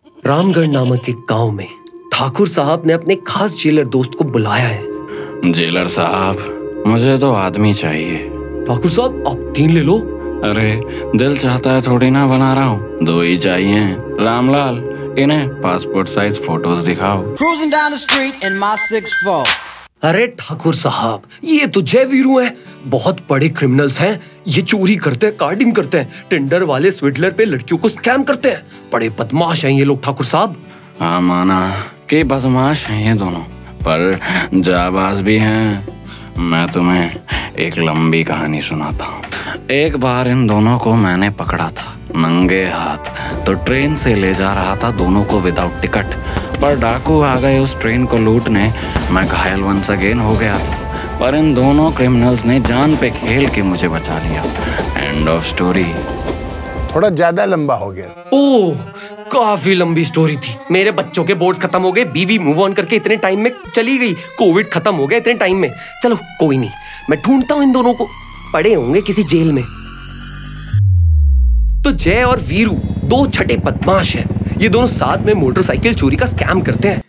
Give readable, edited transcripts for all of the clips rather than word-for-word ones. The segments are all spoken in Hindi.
रामगढ़ नामक एक गांव में ठाकुर साहब ने अपने खास जेलर दोस्त को बुलाया है। जेलर साहब, मुझे तो आदमी चाहिए। ठाकुर साहब, आप 3 ले लो। अरे दिल चाहता है थोड़ी ना बना रहा हूँ, 2 ही चाहिए। रामलाल, इन्हें पासपोर्ट साइज फोटोज दिखाओ। अरे ठाकुर साहब, ये तो जय वीरू हैं, बहुत बड़े क्रिमिनल्स हैं। ये चोरी करते हैं, कार्डिंग करते हैं, टिंडर वाले स्विडलर पे लड़कियों को स्कैम करते हैं। बड़े बदमाश हैं ये लोग ठाकुर साहब। हाँ माना कि बदमाश हैं ये दोनों, पर जाबाज भी हैं। मैं तुम्हें एक लंबी कहानी सुनाता हूँ। एक बार इन दोनों को मैंने पकड़ा था नंगे हाथ, तो ट्रेन से ले जा रहा था दोनों को विदाउट टिकट, पर डाकू आ गए उस ट्रेन को लूटने। मैं घायल वंस अगेन हो गया था, पर इन दोनों क्रिमिनल्स ने जान पे खेल के मुझे बचा लिया। End of story. थोड़ा ज्यादा लंबा हो गया। ओह, काफी लंबी स्टोरी थी। मेरे बच्चों के बोर्ड्स खत्म हो गए, बीवी मूव ऑन करके इतने टाइम में चली गई, कोविड खत्म हो गया इतने टाइम में। चलो कोई नहीं, मैं ढूंढता हूँ इन दोनों को, पड़े होंगे किसी जेल में। तो जय और वीरू 2 छठे बदमाश हैं। ये दोनों साथ में मोटरसाइकिल चोरी का स्कैम करते हैं।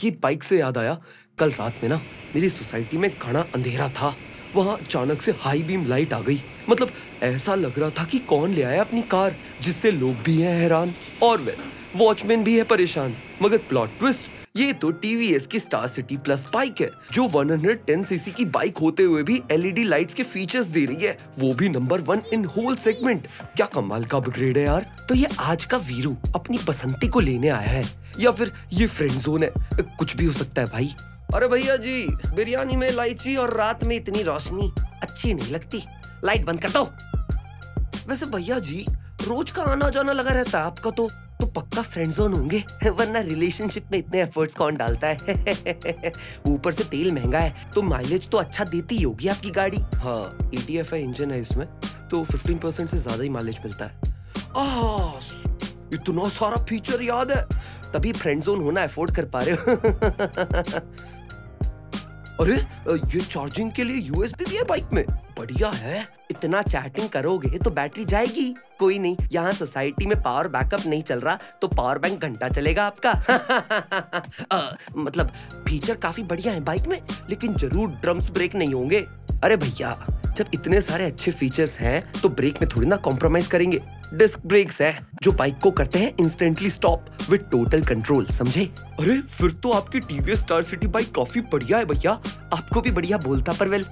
ये बाइक से याद आया, कल रात में ना मेरी सोसाइटी में घना अंधेरा था, वहां अचानक से हाई बीम लाइट आ गई। मतलब ऐसा लग रहा था कि कौन ले आया अपनी कार, जिससे लोग भी हैं हैरान और वॉचमैन भी है परेशान। मगर प्लॉट ट्विस्ट, ये तो टीवीएस की स्टार सिटी प्लस बाइक है, जो 110 सीसी की बाइक होते हुए भी एलईडी लाइट्स के फीचर्स दे रही है, वो भी नंबर 1 इन होल सेगमेंट। क्या कमाल का अपग्रेड है यार। तो ये आज का वीरू अपनी बसंती को लेने आया है, या फिर ये फ्रेंड जोन है, कुछ भी हो सकता है भाई। अरे भैया जी, बिरयानी में इलायची और रात में इतनी रोशनी अच्छी नहीं लगती, लाइट बंद कर दो। वैसे भैया जी, रोज का आना जाना लगा रहता है आपका, तो पक्का फ्रेंड जोन होंगे, वरना रिलेशनशिप में इतने एफर्ट्स कौन डालता है। ऊपर से तेल महंगा है, तो माइलेज तो अच्छा देती ही होगी आपकी गाड़ी। हाँ, ETFI इंजन है इसमें, तो 15% से ज्यादा ही माइलेज मिलता है। इतना सारा फीचर याद है, तभी फ्रेंड जोन होना अफोर्ड कर पा रहे हो। अरे ये चार्जिंग के लिए USB भी है बाइक में, बढ़िया है। इतना चैटिंग करोगे तो बैटरी जाएगी। कोई नहीं, यहाँ सोसाइटी में पावर बैकअप नहीं चल रहा, तो पावर बैंक घंटा चलेगा आपका। मतलब फीचर काफी बढ़िया है बाइक में, लेकिन जरूर ड्रम्स ब्रेक नहीं होंगे। अरे भैया, जब इतने सारे अच्छे फीचर्स हैं, तो ब्रेक में थोड़ी ना कॉम्प्रोमाइज करेंगे। डिस्क ब्रेक्स है, जो बाइक को करते हैं instantly stop with total control, समझे? अरे फिर तो आपकी टीवीएस स्टार सिटी बाइक काफी बढ़िया है भैया। आपको भी बढ़िया बोलता पर वेल।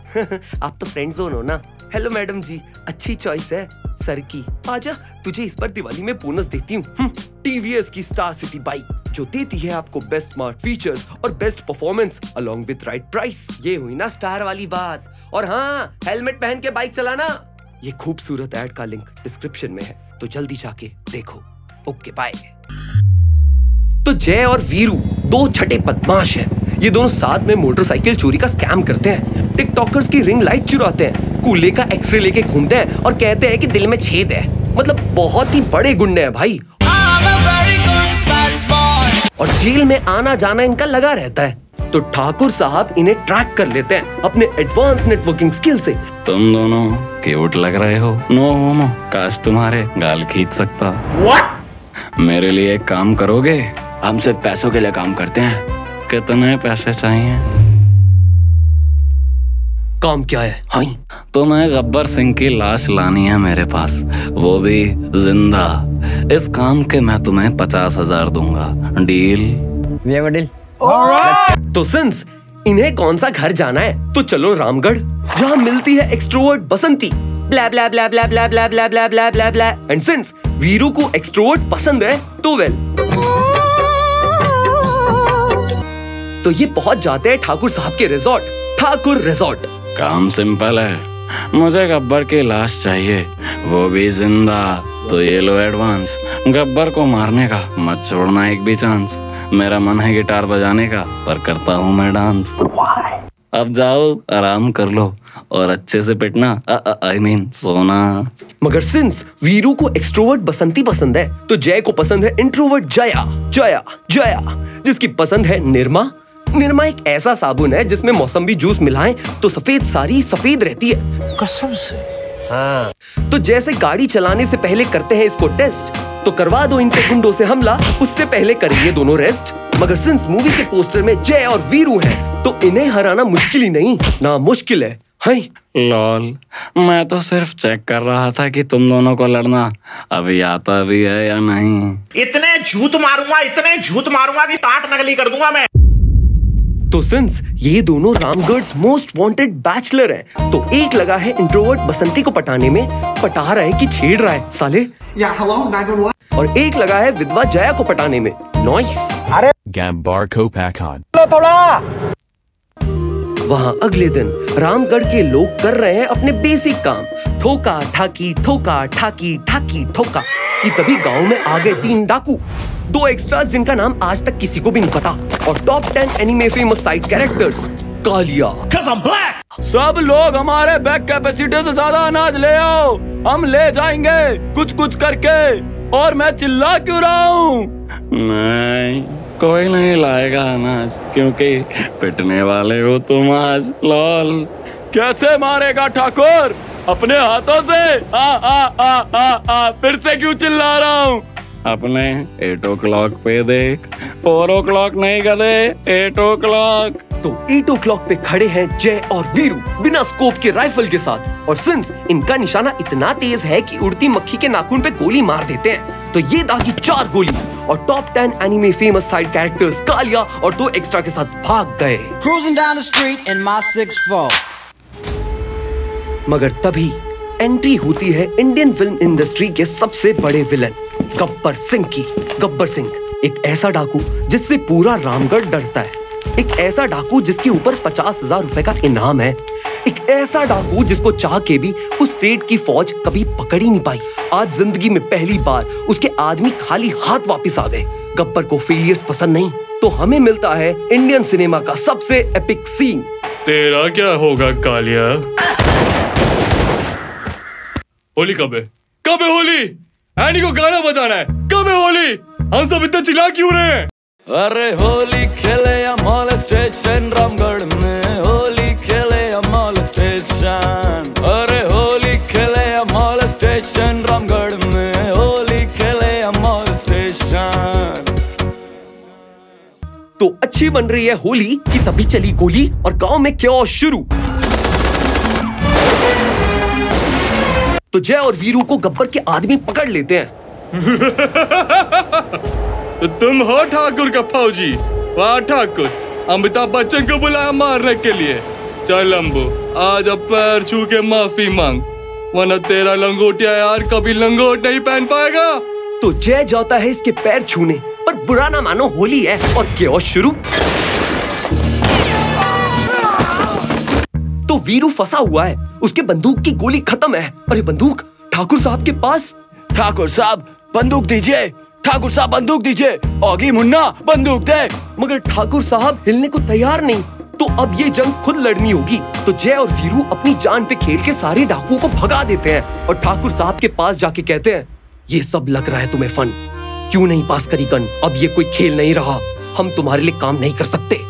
आप तो फ्रेंड जोन हो ना। हेलो मैडम जी, अच्छी चॉइस है सर की। आजा, तुझे इस पर दिवाली में बोनस देती हूँ। टीवीएस की स्टार सिटी बाइक, जो देती है आपको बेस्ट स्मार्ट फीचर्स और best performance along with right price. ये हुई ना स्टार वाली बात। और हाँ, हेलमेट पहन के बाइक चलाना। ये खूबसूरत ऐड का लिंक डिस्क्रिप्शन में है, तो जल्दी जाके देखो। Okay bye. तो जय और वीरू 2 छठे बदमाश हैं। ये दोनों साथ में मोटरसाइकिल चोरी का स्कैम करते हैं, टिकटॉकर्स की रिंग लाइट चुराते हैं, कूल्हे का एक्सरे लेके घूमते हैं और कहते हैं कि दिल में छेद है। मतलब बहुत ही बड़े गुंडे हैं भाई, और जेल में आना जाना इनका लगा रहता है। तो ठाकुर साहब इन्हें ट्रैक कर लेते हैं अपने एडवांस नेटवर्किंग स्किल से। तुम दोनों क्यूट लग रहे हो, नो होमो, काश तुम्हारे गाल खींच सकता। What? मेरे लिए एक काम करोगे? हम सिर्फ पैसों के लिए काम करते हैं। कितने पैसे चाहिए? काम क्या है? हाँ, तुम्हें गब्बर सिंह की लाश लानी है मेरे पास, वो भी जिंदा। इस काम के मैं तुम्हें 50,000 दूंगा। डील? डील। तो सिंस इन्हें कौन सा घर जाना है, तो चलो रामगढ़, जहाँ मिलती है extrovert Basanti. Blah blah blah blah blah blah blah blah blah blah blah. And since Veeru को एक्सट्रोवर्ट पसंद है, तो वेल, तो ये पहुंच जाते हैं ठाकुर साहब के रिजॉर्ट, ठाकुर रिजॉर्ट। काम सिंपल है, मुझे गब्बर की लाश चाहिए, वो भी जिंदा। तो ये लो एडवांस। गब्बर को मारने का मत छोड़ना एक भी चांस। मेरा मन है गिटार बजाने का, पर करता हूँ मैं डांस। अब जाओ, आराम कर लो और अच्छे से पिटना, आई मीन सोना। मगर सिंस वीरू को एक्सट्रोवर्ट बसंती पसंद है, तो जय को पसंद है इंट्रोवर्ट जया। जया जया जिसकी पसंद है निरमा। निरमा एक ऐसा साबुन है जिसमें मौसम्बी जूस मिलाएं तो सफेद साड़ी सफेद रहती है। कसम से? हाँ। तो जैसे गाड़ी चलाने से पहले करते हैं इसको टेस्ट, तो करवा दो इन पे गुंडों से हमला, उससे पहले करेंगे दोनों रेस्ट। मगर सिंस मूवी के पोस्टर में जय और वीरू हैं, तो इन्हें हराना मुश्किल ही नहीं, ना मुश्किल है। हाय लॉल, मैं तो सिर्फ चेक कर रहा था कि तुम दोनों को लड़ना अभी आता भी है या नहीं। इतने झूठ मारूंगा कि टाट नकली कर दूंगा मैं। तो सिंस ये दोनों रामगढ़ मोस्ट वांटेड बैचलर हैं, तो एक लगा है इंट्रोवर्ट बसंती को पटाने में, पटा रहा है कि छेड़ रहा है साले। या हेलो 911। और एक लगा है विधवा जया को पटाने में, नॉइस। अरे Gambar Kopakan. थोड़ा वहाँ अगले दिन रामगढ़ के लोग कर रहे हैं अपने बेसिक काम, ठोका ठाकी ठोका ठाकी ठाकी ठोका, कि तभी गांव में आ गए 3 डाकू, 2 एक्स्ट्रास जिनका नाम आज तक किसी को भी नहीं पता, और top 10 anime famous side characters Kalia. सब लोग हमारे बैग कैपेसिटी से ज्यादा अनाज ले आओ, हम ले जाएंगे कुछ कुछ करके। और मैं चिल्ला क्यों रहा हूँ? नहीं, कोई नहीं लाएगा अनाज, क्योंकि पिटने वाले हो तुम आज। लॉल, कैसे मारेगा ठाकुर? अपने हाथों से? फिर से क्यों चिल्ला रहा हूँ? अपने 8 o'clock पे देख, 4 o'clock नहीं गधे, 8 o'clock। तो 8 o'clock पे खड़े हैं जय और वीरू बिना स्कोप के राइफल के साथ, और सिंस इनका निशाना इतना तेज है कि उड़ती मक्खी के नाखून पे गोली मार देते हैं, तो ये दागी 4 गोली और top 10 anime famous side characters Kalia और 2 एक्स्ट्रा के साथ भाग गए। Cruising down the street in my 6'4". मगर तभी एंट्री होती है इंडियन फिल्म इंडस्ट्री के सबसे बड़े विलन गब्बर सिंह की। गब्बर सिंह एक ऐसा डाकू जिससे पूरा रामगढ़ डरता है, एक ऐसा डाकू जिसके ऊपर 50,000 रुपए का इनाम है, एक ऐसा डाकू जिसको चाह के भी उस स्टेट की फौज कभी पकड़ ही नहीं पाई। आज जिंदगी में पहली बार उसके आदमी खाली हाथ वापस आ गए। गब्बर को फेलियर्स पसंद नहीं, तो हमें मिलता है इंडियन सिनेमा का सबसे एपिक सीन। तेरा क्या होगा कालिया? होली कब है? कब है होली? एनी को गाना बजाना है, कब है होली? हम सब इतना चिल्ला क्यों रहे हैं? अरे होली खेले अमॉल स्टेशन रामगढ़ में, होली खेले अमॉल स्टेशन। अरे होली खेले अमॉल स्टेशन रामगढ़ में, होली खेले अमॉल स्टेशन। तो अच्छी बन रही है होली कि तभी चली गोली और गांव में क्योस शुरू। तो जय और वीरू को गब्बर के आदमी पकड़ लेते हैं। तो तुम हो ठाकुर का फौजी? वाह ठाकुर, अमिताभ बच्चन को बुलाया मारने के लिए। चल लंबू, आज अब पैर छू के माफी मांग, वरना तेरा लंगोटिया यार कभी लंगोट नहीं पहन पाएगा। तो जय जाता है इसके पैर छूने, पर बुरा ना मानो होली है और क्योस शुरू। तो वीरू फंसा हुआ है, उसके बंदूक की गोली खत्म है। अरे बंदूक ठाकुर साहब के पास। ठाकुर साहब बंदूक दीजिए, ठाकुर साहब बंदूक दीजिए, ओगी मुन्ना बंदूक दे। मगर ठाकुर साहब हिलने को तैयार नहीं, तो अब ये जंग खुद लड़नी होगी। तो जय और वीरू अपनी जान पे खेल के सारे डाकुओं को भगा देते हैं और ठाकुर साहब के पास जाके कहते हैं, ये सब लग रहा है तुम्हें फन, क्यों नहीं पास करी गन? अब ये कोई खेल नहीं रहा, हम तुम्हारे लिए काम नहीं कर सकते।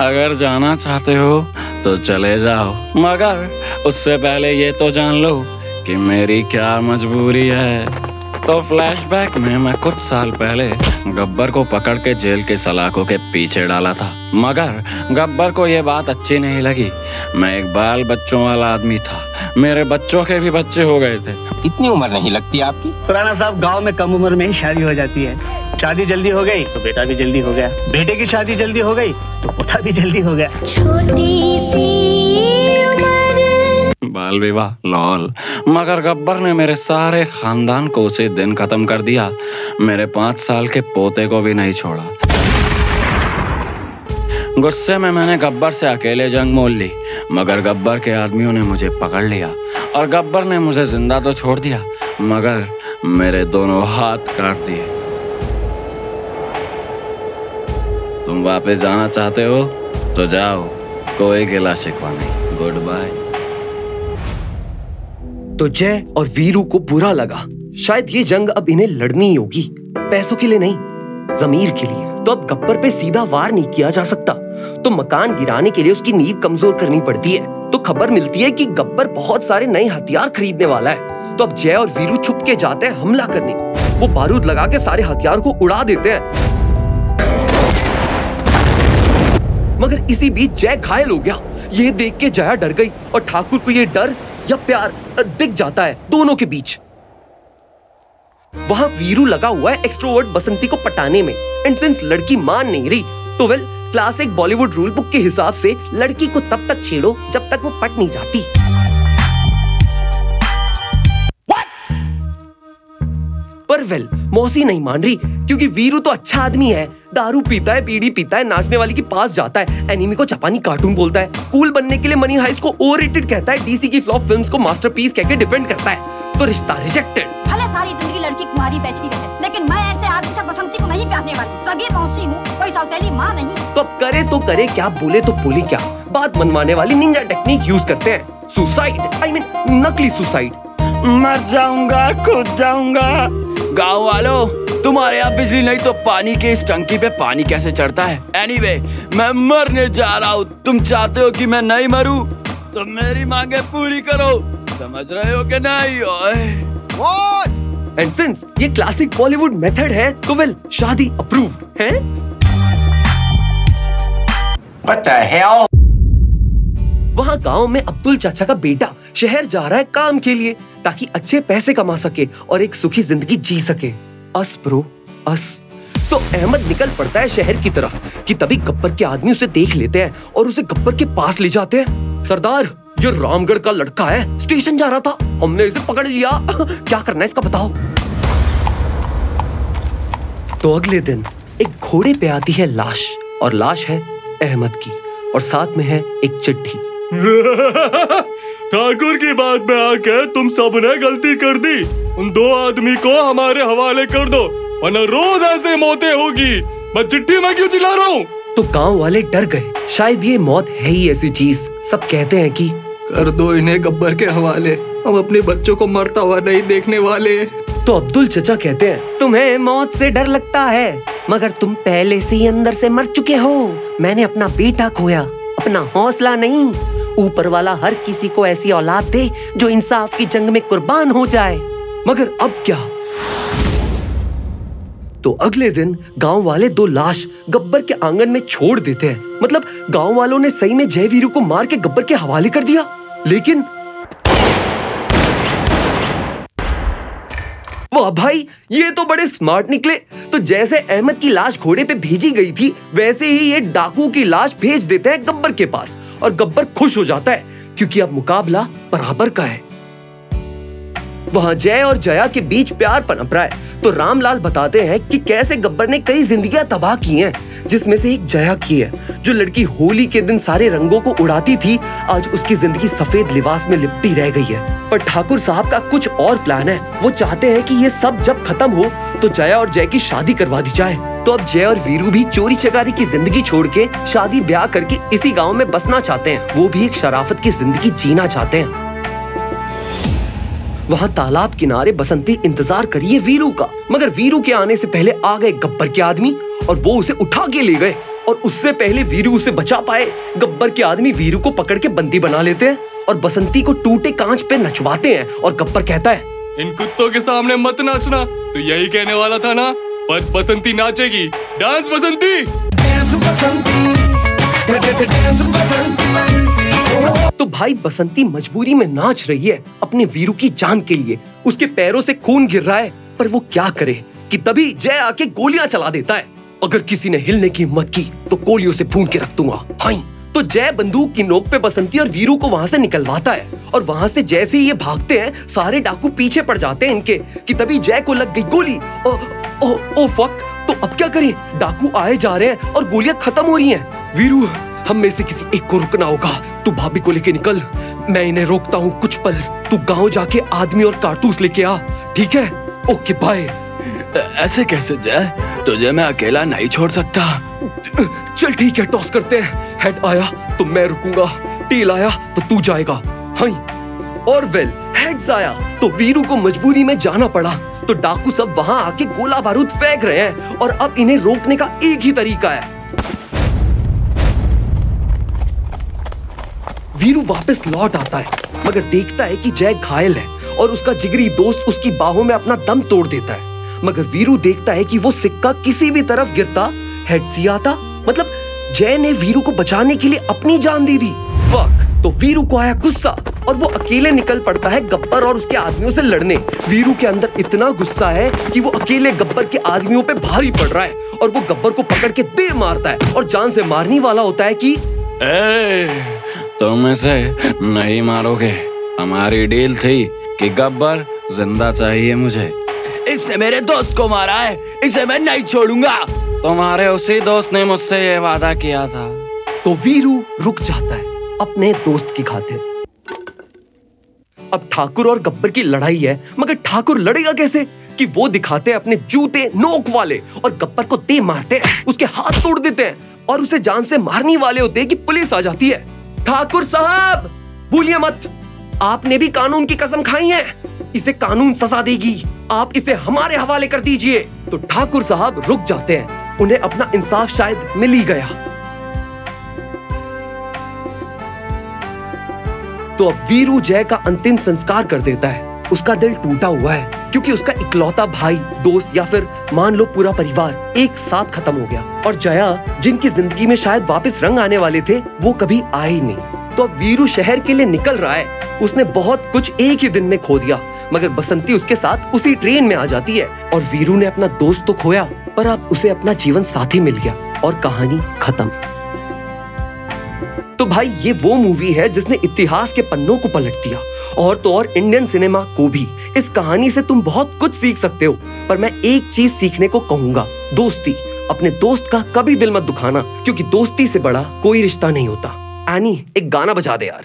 अगर जाना चाहते हो तो चले जाओ, मगर उससे पहले ये तो जान लो कि मेरी क्या मजबूरी है। तो फ्लैशबैक में मैं कुछ साल पहले गब्बर को पकड़ के जेल के सलाखों के पीछे डाला था, मगर गब्बर को ये बात अच्छी नहीं लगी। मैं एक बाल बच्चों वाला आदमी था, मेरे बच्चों के भी बच्चे हो गए थे। इतनी उम्र नहीं लगती आपकी? पुराना साहब, गांव में कम उम्र में ही शादी हो जाती है। शादी जल्दी हो गई तो बेटा भी जल्दी हो गया, बेटे की शादी जल्दी हो गई तो पोता भी जल्दी हो गया। छोटी सी बाल विवाह लॉल। मगर गब्बर ने मेरे सारे खानदान को उसी दिन खत्म कर दिया, मेरे 5 साल के पोते को भी नहीं छोड़ा। गुस्से में मैंने गब्बर से अकेले जंग मोल ली, मगर गब्बर के आदमियों ने मुझे पकड़ लिया और गब्बर ने मुझे जिंदा तो छोड़ दिया, मगर मेरे दोनों हाथ काट दिए। तुम वापस जाना चाहते हो तो जाओ, कोई गिला शिकवा नहीं, गुड बाय। तो जय और वीरू को बुरा लगा, शायद ये जंग अब इन्हें लड़नी ही होगी, पैसों के लिए नहीं, जमीर के लिए। तो अब गब्बर पे सीधा वार नहीं किया जा सकता, तो मकान गिराने के लिए उसकी नींव कमजोर करनी पड़ती है। तो खबर मिलती है कि गब्बर बहुत सारे नए हथियार खरीदने वाला है। तो अब जय और वीरू छुप के जाते हैं हमला करने। वो बारूद लगा के सारे हथियार को उड़ा देते हैं। मगर इसी बीच जय घायल हो गया। ये देख के जया डर गई और ठाकुर को ये डर या प्यार दिख जाता है दोनों के बीच। वहां वीरू लगा हुआ है एक्सट्रोवर्ट बसंती को पटाने में, एंड सिंस लड़की मान नहीं रही तो well classic Bollywood rule book के हिसाब से लड़की को तब तक छेड़ो जब तक वो पट नहीं जाती। पर वेल मौसी नहीं मान रही क्योंकि वीरू तो अच्छा आदमी है, दारू पीता है, बीड़ी पीता है, नाचने वाली के पास जाता है, एनीमे को जापानी कार्टून बोलता है, कूल बनने के लिए मनी हाइस्ट को ओवररेटेड कहता है, डीसी की फ्लॉप फिल्म्स को मास्टरपीस कहकर डिफेंड करता है। तो रिश्ता रिजेक्टेड। भले सारी जिंदगी लड़की कुंवारी बैठी रहे, लेकिन मैं ऐसे आदमी से बसंती को नहीं प्यारने वाली। सगी मौसी हूँ, कोई सौतेली माँ नहीं। तो अब करे तो करे क्या, बोले तो बोले क्या, बात मनवाने वाली निंजा टेक्निक यूज करते हैं, सुसाइड, आई मीन नकली सुसाइड। मर जाऊंगा, खुद जाऊंगा। गाँव वालों, तुम्हारे यहाँ बिजली नहीं तो पानी के इस टंकी पे पानी कैसे चढ़ता है? एनीवे, मैं मरने जा रहा हूँ। तुम चाहते हो कि मैं नहीं मरूं तो मेरी मांगे पूरी करो, समझ रहे हो कि नहीं? एंड सिंस ये क्लासिक बॉलीवुड मेथड है तो वेल शादी अप्रूव्ड है। What the hell? वहाँ गांव में अब्दुल चाचा का बेटा शहर जा रहा है काम के लिए ताकि अच्छे पैसे कमा सके और एक सुखी जिंदगी जी सके। अस ब्रो अस। तो अहमद निकल पड़ता है शहर की तरफ कि तभी गब्बर के आदमी उसे देख लेते हैं और उसे गब्बर के पास ले जाते हैं। सरदार, ये रामगढ़ का लड़का है, स्टेशन जा रहा था, हमने इसे पकड़ लिया। क्या करना है इसका बताओ। तो अगले दिन एक घोड़े पे आती है लाश, और लाश है अहमद की, और साथ में है एक चिट्ठी। ठाकुर की बात में आके तुम सबने गलती कर दी। उन दो आदमी को हमारे हवाले कर दो, वरना रोज ऐसे मौतें होगी। मैं चिट्ठी में क्यों चिल्ला रहा हूँ? तो गांव वाले डर गए, शायद ये मौत है ही ऐसी चीज। सब कहते हैं कि कर दो इन्हें गब्बर के हवाले, हम अपने बच्चों को मरता हुआ नहीं देखने वाले। तो अब्दुल चचा कहते हैं, तुम्हें मौत से डर लगता है, मगर तुम पहले से ही अंदर से मर चुके हो। मैंने अपना बेटा खोया, अपना हौसला नहीं। ऊपर वाला हर किसी को ऐसी औलाद दे जो इंसाफ की जंग में कुर्बान हो जाए। मगर अब क्या? तो अगले दिन गांव वाले दो लाश गब्बर के आंगन में छोड़ देते हैं। मतलब गांव वालों ने सही में जय वीरू को मार के गब्बर के हवाले कर दिया। लेकिन वाह भाई, ये तो बड़े स्मार्ट निकले। तो जैसे अहमद की लाश घोड़े पे भेजी गई थी, वैसे ही ये डाकू की लाश भेज देते हैं गब्बर के पास, और गब्बर खुश हो जाता है क्योंकि अब मुकाबला बराबर का है। वहां जय और जया के बीच प्यार पनप रहा है। तो रामलाल बताते हैं कि कैसे गब्बर ने कई जिंदगियां तबाह की हैं, जिसमें से एक जया की है। जो लड़की होली के दिन सारे रंगों को उड़ाती थी, आज उसकी जिंदगी सफेद लिबास में लिपटी रह गई है। पर ठाकुर साहब का कुछ और प्लान है। वो चाहते हैं कि ये सब जब खत्म हो तो जया और जय की शादी करवा दी जाए। तो अब जय और वीरू भी चोरी चकारी की जिंदगी छोड़ के शादी ब्याह करके इसी गाँव में बसना चाहते हैं। वो भी एक शराफत की जिंदगी जीना चाहते हैं। वहाँ तालाब किनारे बसंती इंतजार करिए वीरू का, मगर वीरू के आने से पहले आ गए गब्बर के आदमी और वो उसे उठा के ले गए। और उससे पहले वीरू उसे बचा पाए, गब्बर के आदमी वीरू को पकड़ के बंदी बना लेते हैं और बसंती को टूटे कांच पे नचवाते हैं। और गब्बर कहता है, इन कुत्तों के सामने मत नाचना। तो यही कहने वाला था ना, पर बसंती नाचेगी। डांस बसंती। तो भाई बसंती मजबूरी में नाच रही है अपने वीरू की जान के लिए। उसके पैरों से खून गिर रहा है, पर वो क्या करे कि तभी जय आके गोलियां चला देता है। अगर किसी ने हिलने की हिम्मत की तो गोलियों से भून के रख दूंगा। हाँ, तो जय बंदूक की नोक पे बसंती और वीरू को वहाँ से निकलवाता है। और वहाँ से जैसे ही ये भागते हैं, सारे डाकू पीछे पड़ जाते हैं इनके, कि तभी जय को लग गई गोली। ओ फक, तो अब क्या करें? डाकू आए जा रहे हैं और गोलियां खत्म हो रही हैं। वीरू, हम में से किसी एक को रुकना होगा। तू भाभी को लेके निकल, मैं इन्हें रोकता हूँ कुछ पल। तू गांव जाके आदमी और कारतूस लेके आ, ठीक है? Okay bye. ऐसे कैसे जय? तुझे मैं अकेला नहीं छोड़ सकता। चल ठीक है, टॉस करते हैं। हेड आया तो मैं रुकूंगा, टेल आया तो तू जाएगा। हाँ, और वेल हेड्स आया तो वीरू को मजबूरी में जाना पड़ा। तो डाकू सब वहां आके गोला बारूद फेंक रहे हैं और अब इन्हें रोकने का एक ही तरीका है। वीरू वापस लौट आता है, मगर देखता है कि जय घायल है और उसका जिगरी दोस्त उसकी बाहों में अपना दम तोड़ देता है। मगर वीरू देखता है कि वो सिक्का किसी भी तरफ गिरता हेड्स ही आता। मतलब जय ने वीरू को बचाने के लिए अपनी जान दे दी। फक। तो वीरू को आया गुस्सा और वो अकेले निकल पड़ता है गब्बर और उसके आदमियों से लड़ने। वीरू के अंदर इतना गुस्सा है कि वो अकेले गब्बर के आदमियों पे भारी पड़ रहा है और वो गब्बर को पकड़ के दे मारता है और जान से मारने वाला होता है कि तुम इसे नहीं मारोगे। हमारी डील थी कि गब्बर जिंदा चाहिए मुझे। इसने मेरे दोस्त को मारा है, इसे मैं नहीं छोड़ूंगा। तुम्हारे उसी दोस्त ने मुझसे ये वादा किया था। तो वीरू रुक जाता है अपने दोस्त की खातिर। अब ठाकुर और गब्बर की लड़ाई है, मगर ठाकुर लड़ेगा कैसे कि वो दिखाते हैं अपने जूते नोक वाले और गब्बर को दे मारते हैं, उसके हाथ तोड़ देते हैं और उसे जान से मारने वाले होते हैं कि पुलिस आ जाती है। ठाकुर साहब भूलिए मत, आपने भी कानून की कसम खाई है, इसे कानून सजा देगी, आप इसे हमारे हवाले कर दीजिए। तो ठाकुर साहब रुक जाते हैं, उन्हें अपना इंसाफ शायद मिल ही गया। तो अब वीरू जय का अंतिम संस्कार कर देता है। उसका दिल टूटा हुआ है क्योंकि उसका इकलौता भाई, दोस्त या फिर मान लो पूरा परिवार एक साथ खत्म हो गया और जया जिनकी जिंदगी में शायद वापस रंग आने वाले थे वो कभी आए ही नहीं। तो अब वीरू शहर के लिए निकल रहा है। उसने बहुत कुछ एक ही दिन में खो दिया, मगर बसंती उसके साथ उसी ट्रेन में आ जाती है और वीरू ने अपना दोस्त तो खोया पर अब उसे अपना जीवन साथी मिल गया और कहानी खत्म। तो भाई ये वो मूवी है जिसने इतिहास के पन्नों को पलट दिया और तो और इंडियन सिनेमा को भी। इस कहानी से तुम बहुत कुछ सीख सकते हो, पर मैं एक चीज सीखने को कहूंगा, दोस्ती। अपने दोस्त का कभी दिल मत दुखाना क्योंकि दोस्ती से बड़ा कोई रिश्ता नहीं होता। एनी एक गाना बजा दे यार।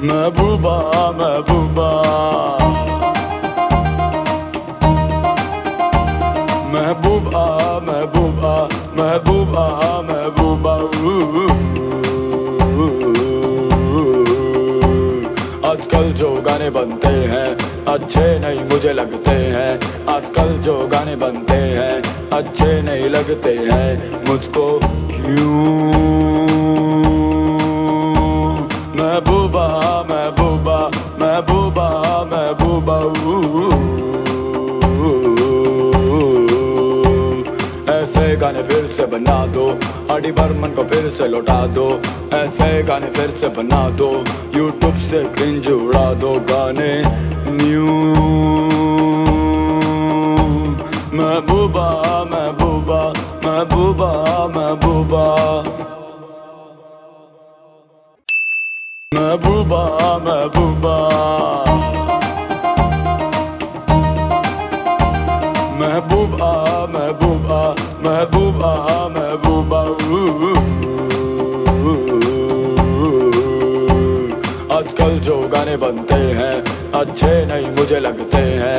महबूबा महबूबा महबूबा महबूबा महबूबा महबूबा आजकल जो गाने बनते हैं अच्छे नहीं मुझे लगते हैं। आजकल जो गाने बनते हैं अच्छे नहीं लगते हैं मुझको। क्यों महबूबा महबूबा महबूबा महबूबा ऐसे गाने फिर से बना दो, आर.डी. बर्मन को फिर से लौटा दो। ऐसे गाने फिर से बना दो, यूट्यूब से क्रिंज उड़ा दो गाने न्यू। महबूबा महबूबा महबूबा महबूबा महबूबा महबूबा महबूबा महबूबा महबूबा महबूबा आजकल जो गाने बनते हैं अच्छे नहीं मुझे लगते हैं।